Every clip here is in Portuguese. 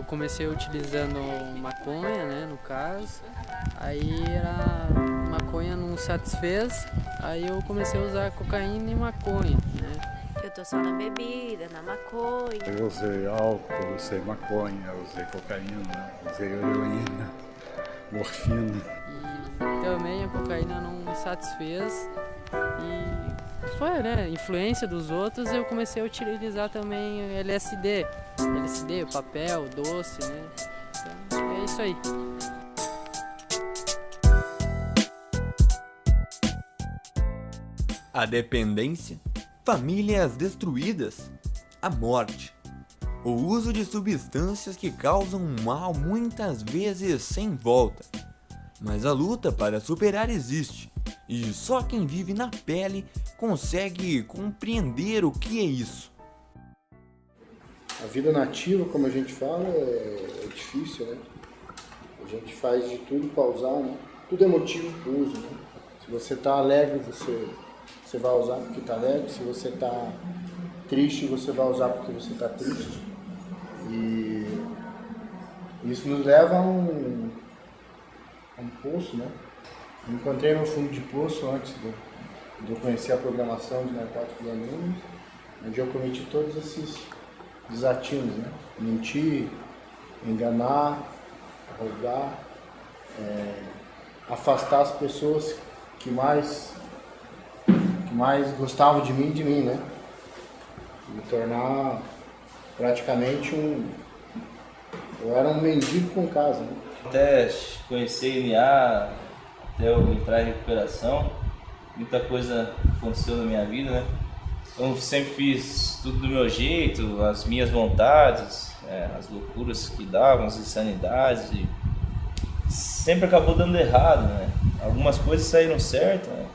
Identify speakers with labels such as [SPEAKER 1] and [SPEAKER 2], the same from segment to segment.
[SPEAKER 1] comecei utilizando maconha, né, no caso. Aí a maconha não satisfez, aí eu comecei a usar cocaína e maconha, né.
[SPEAKER 2] Eu tô só na bebida, na maconha.
[SPEAKER 3] Eu usei álcool, usei maconha, usei cocaína, usei heroína, morfina.
[SPEAKER 1] E também a cocaína não me satisfez e foi, né, influência dos outros, eu comecei a utilizar também LSD, papel, doce, né. Então é isso aí.
[SPEAKER 4] A dependência, famílias destruídas, a morte, o uso de substâncias que causam mal muitas vezes sem volta. Mas a luta para superar existe, e só quem vive na pele consegue compreender o que é isso.
[SPEAKER 5] A vida nativa, como a gente fala, é difícil, né? A gente faz de tudo para usar, né? Tudo é motivo para uso, né? Se você está alegre, você vai usar porque está alegre. Se você está triste, você vai usar porque você está triste. E isso nos leva a um poço, né? Eu encontrei no fundo de poço antes de eu conhecer a programação de Narcóticos Anônimos, onde eu cometi todos esses desatinos, né? Mentir, enganar, roubar, afastar as pessoas que mais gostavam de mim, né? Me tornar praticamente eu era um mendigo com casa, né?
[SPEAKER 6] Até conhecer INA, até eu entrar em recuperação, muita coisa aconteceu na minha vida, né? Então sempre fiz tudo do meu jeito, as minhas vontades, as loucuras que davam, as insanidades, e sempre acabou dando errado, né? Algumas coisas saíram certas, né?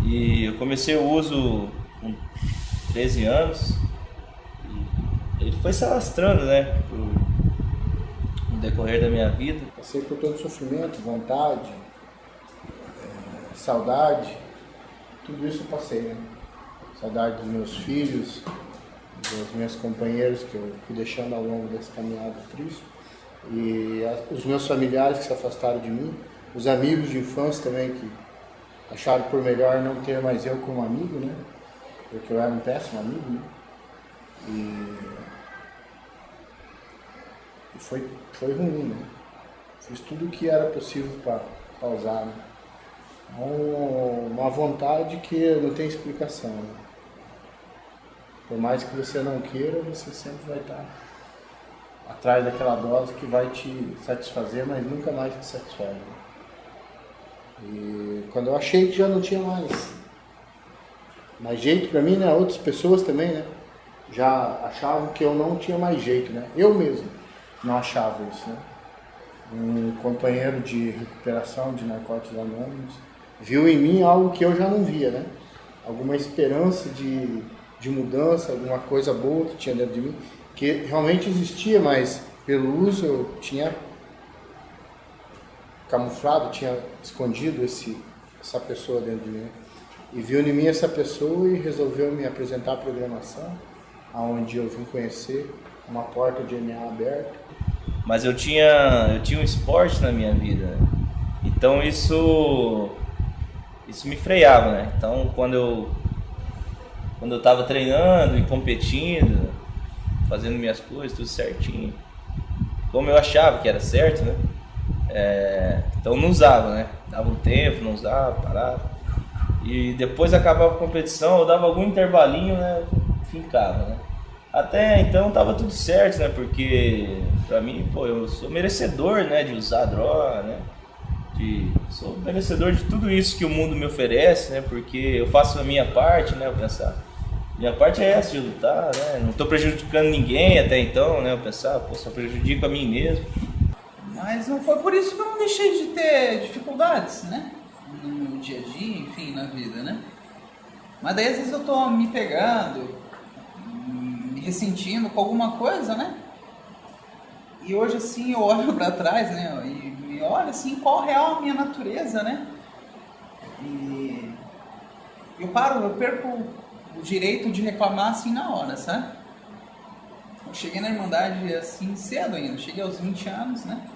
[SPEAKER 6] E eu comecei o uso com 13 anos, e ele foi se alastrando, né? No decorrer da minha vida.
[SPEAKER 5] Passei por todo sofrimento, vontade, saudade, tudo isso eu passei, né? Saudade dos meus filhos, dos meus companheiros que eu fui deixando ao longo dessa caminhada triste, e os meus familiares que se afastaram de mim, os amigos de infância também que acharam por melhor não ter mais eu como amigo, né? Porque eu era um péssimo amigo, né? E foi ruim, né? Fiz tudo o que era possível para usar, né? Uma vontade que não tem explicação, né? Por mais que você não queira, você sempre vai estar atrás daquela dose que vai te satisfazer, mas nunca mais te satisfaz, né? E quando eu achei que já não tinha mais jeito para mim, né? Outras pessoas também, né? Já achavam que eu não tinha mais jeito, né? Eu mesmo não achava isso, né? Um companheiro de recuperação de Narcóticos Anônimos viu em mim algo que eu já não via, né? Alguma esperança de mudança, alguma coisa boa que tinha dentro de mim, que realmente existia, mas pelo uso eu tinha camuflado, tinha escondido essa pessoa dentro de mim. E viu em mim essa pessoa e resolveu me apresentar a programação, aonde eu vim conhecer uma porta de NA aberta.
[SPEAKER 6] Mas eu tinha um esporte na minha vida, né? Então isso me freava, né? Então quando eu estava treinando e competindo, fazendo minhas coisas, tudo certinho, como eu achava que era certo, né? Então não usava, né? Dava um tempo, não usava, parava. E depois acabava a competição, eu dava algum intervalinho, né? Fincava, né? Até então tava tudo certo, né? Porque pra mim, pô, eu sou merecedor, né? De usar droga, né? Sou merecedor de tudo isso que o mundo me oferece, né? Porque eu faço a minha parte, né? Eu pensar, minha parte é essa de lutar, né? Não tô prejudicando ninguém até então, né? Eu pensar, pô, só prejudico a mim mesmo.
[SPEAKER 7] Mas não foi por isso que eu não deixei de ter dificuldades, né? No meu dia a dia, enfim, na vida, né? Mas daí às vezes eu tô me pegando, me ressentindo com alguma coisa, né? E hoje assim eu olho pra trás, né? E me olho assim, qual real a minha natureza, né? E eu perco o direito de reclamar assim na hora, sabe? Eu cheguei na Irmandade assim cedo ainda, cheguei aos 20 anos, né?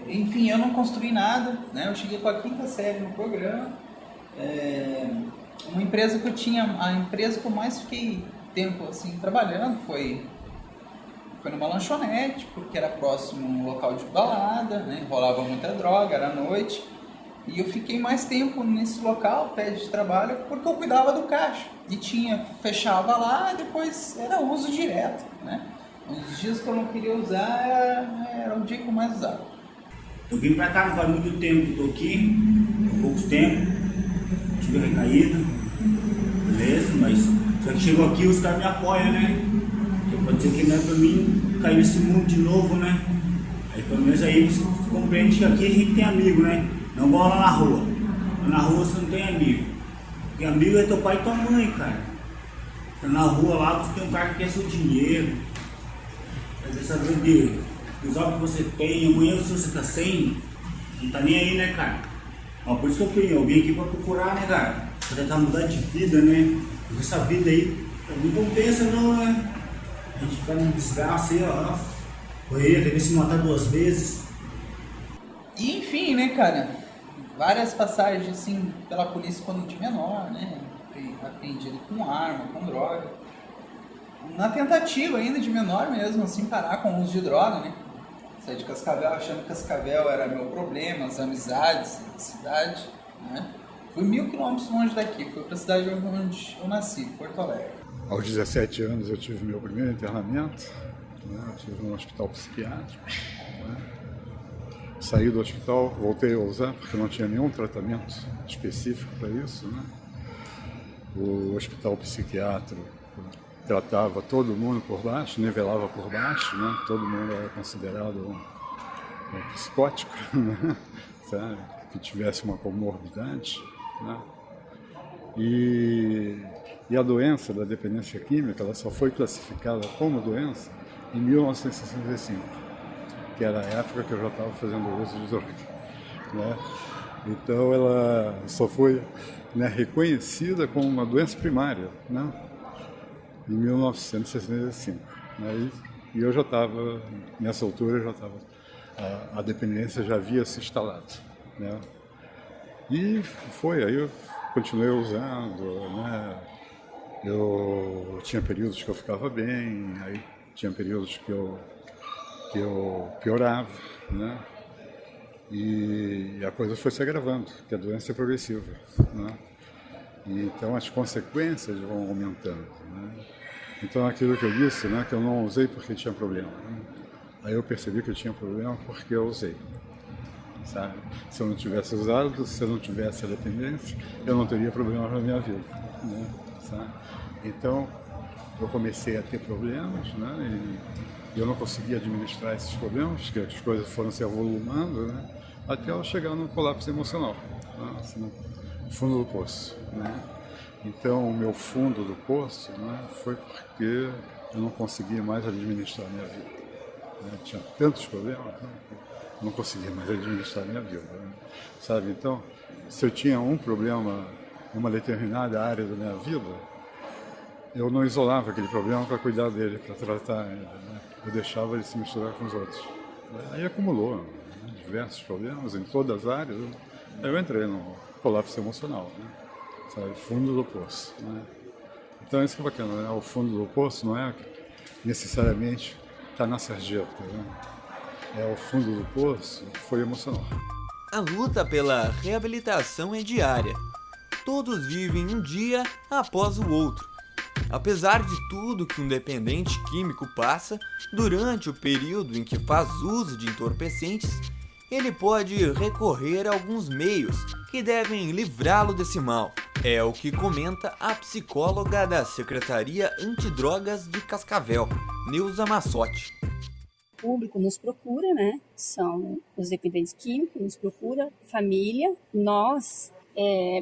[SPEAKER 7] Enfim, eu não construí nada, né? Eu cheguei com a 5ª série no programa. Uma empresa que eu tinha, a empresa que eu mais fiquei tempo assim trabalhando foi numa lanchonete, porque era próximo a um local de balada, né? Rolava muita droga, era à noite. E eu fiquei mais tempo nesse local, pé de trabalho, porque eu cuidava do caixa. E fechava lá, depois era uso direto, né? Os dias que eu não queria usar era o dia que eu mais usava.
[SPEAKER 8] Eu vim pra cá não faz muito tempo que tô aqui, há poucos tempos, tive recaída, beleza, mas só que chegou aqui os caras me apoiam, né? Porque pode ser que não é pra mim cair nesse mundo de novo, né? Aí pelo menos aí você compreende que aqui a gente tem amigo, né? Não igual lá na rua. Na rua você não tem amigo. Porque amigo é teu pai e tua mãe, cara. Na rua lá você tem um cara que quer seu dinheiro. Quer saber de usar o que você tem, amanhã se você tá sem, não tá nem aí, né, cara? Ó, por isso que eu vim aqui pra procurar, né, cara? Pra tentar mudar de vida, né? Porque essa vida aí não compensa não, né? A gente fica num desgraça aí, ó. Correr, querer se matar 2 vezes.
[SPEAKER 7] E enfim, né, cara? Várias passagens assim pela polícia quando de menor, né? Apreendido com arma, com droga. Na tentativa ainda de menor mesmo, assim, parar com o uso de droga, né? Saí de Cascavel achando que Cascavel era meu problema, as amizades, a cidade, né? Fui 1000 quilômetros longe daqui, fui para a cidade onde eu nasci, Porto Alegre.
[SPEAKER 3] Aos 17 anos eu tive meu primeiro internamento, né? Eu tive num hospital psiquiátrico, né? Saí do hospital, voltei a usar porque não tinha nenhum tratamento específico para isso, né? O hospital psiquiátrico tratava todo mundo por baixo, nivelava por baixo, né? Todo mundo era considerado um psicótico, né? Sabe? Que tivesse uma comorbidade, né? E a doença da dependência química, ela só foi classificada como doença em 1965, que era a época que eu já estava fazendo uso de droga, né? Então ela só foi, né, reconhecida como uma doença primária, né, em 1965. Né? E eu já estava, nessa altura, a dependência já havia se instalado. Né? E aí eu continuei usando, né? Eu tinha períodos que eu ficava bem, aí tinha períodos que eu piorava, né? E a coisa foi se agravando, porque a doença é progressiva, né? E então as consequências vão aumentando, né? Então aquilo que eu disse, né, que eu não usei porque tinha problema, né? Aí eu percebi que eu tinha problema porque eu usei, sabe? Se eu não tivesse usado, se eu não tivesse a dependência, eu não teria problema na minha vida, né? Sabe? Então eu comecei a ter problemas, né? E eu não conseguia administrar esses problemas, porque as coisas foram se avolumando, né? Até eu chegar no colapso emocional, né? Assim, no fundo do poço, né? Então, o meu fundo do poço, né, foi porque eu não conseguia mais administrar a minha vida, né? Tinha tantos problemas, né, que eu não conseguia mais administrar a minha vida, né? Sabe? Então, se eu tinha um problema em uma determinada área da minha vida, eu não isolava aquele problema para cuidar dele, para tratar ele, né? Eu deixava ele se misturar com os outros. Aí acumulou, né, diversos problemas em todas as áreas. Aí eu entrei no colapso emocional, né? Sabe? Fundo do poço, né? Então isso que é bacana, né? O fundo do poço não é necessariamente estar na sarjeta, né? É o fundo do poço que foi emocional.
[SPEAKER 4] A luta pela reabilitação é diária. Todos vivem um dia após o outro. Apesar de tudo que um dependente químico passa, durante o período em que faz uso de entorpecentes, ele pode recorrer a alguns meios que devem livrá-lo desse mal. É o que comenta a psicóloga da Secretaria Antidrogas de Cascavel, Neuza Massotti.
[SPEAKER 9] O público nos procura, né? São os dependentes químicos, nos procura, família. Nós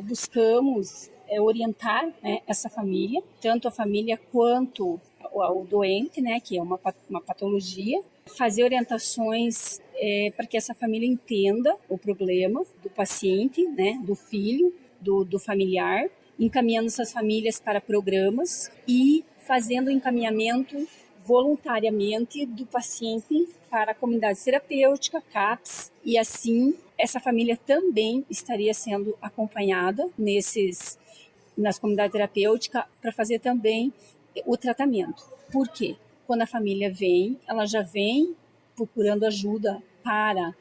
[SPEAKER 9] buscamos orientar, né, essa família, tanto a família quanto o doente, né, que é uma patologia, fazer orientações para que essa família entenda o problema do paciente, né, do filho, do familiar, encaminhando essas famílias para programas e fazendo o encaminhamento voluntariamente do paciente para a comunidade terapêutica, CAPS, e assim essa família também estaria sendo acompanhada nas comunidades terapêuticas para fazer também o tratamento. Por quê? Quando a família vem, ela já vem procurando ajuda para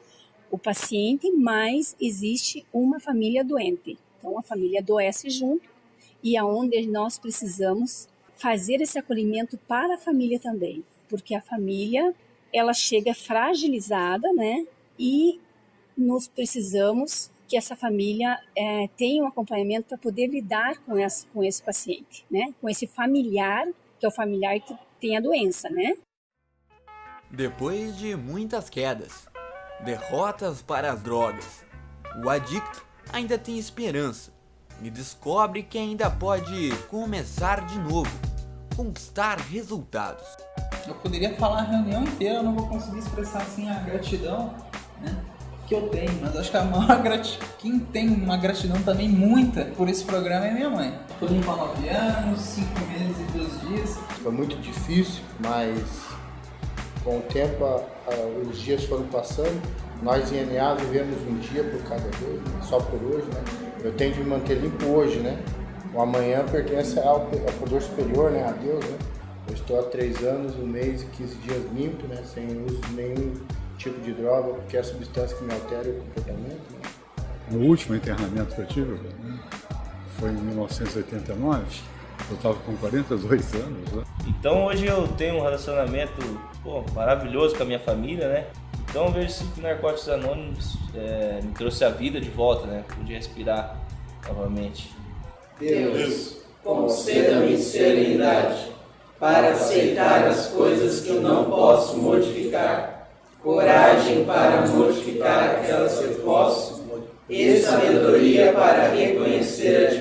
[SPEAKER 9] o paciente, mas existe uma família doente. Então a família adoece junto e aonde nós precisamos fazer esse acolhimento para a família também, porque a família ela chega fragilizada, né? E nós precisamos que essa família tenha um acompanhamento para poder lidar com esse paciente, né? Com esse familiar, que é o familiar que tem a doença, né?
[SPEAKER 4] Depois de muitas quedas, derrotas para as drogas, o adicto ainda tem esperança e descobre que ainda pode começar de novo, conquistar resultados.
[SPEAKER 7] Eu poderia falar a reunião inteira, eu não vou conseguir expressar assim a gratidão, né, que eu tenho, mas acho que a maior quem tem uma gratidão também muita por esse programa é minha mãe. Tô indo para 9 anos, 5 meses e 2 dias.
[SPEAKER 5] Foi muito difícil, mas com o tempo os dias foram passando. Nós em NA vivemos um dia por cada vez, né? Só por hoje, né? Eu tenho de me manter limpo hoje, né? O amanhã pertence ao poder superior, né? A Deus, né? Eu estou há 3 anos, 1 mês e 15 dias limpo, né? Sem uso de nenhum tipo de droga, porque é a substância que me altera o comportamento, né?
[SPEAKER 3] No último internamento que eu tive, né? Foi em 1989, eu estava com 42 anos, né?
[SPEAKER 6] Então hoje eu tenho um relacionamento maravilhoso com a minha família, né? Então eu vejo que Narcóticos Anônimos me trouxe a vida de volta, né? Pude respirar novamente.
[SPEAKER 10] Deus, conceda-me serenidade para aceitar as coisas que eu não posso modificar, coragem para mortificar aquelas que eu posso, e sabedoria para reconhecer a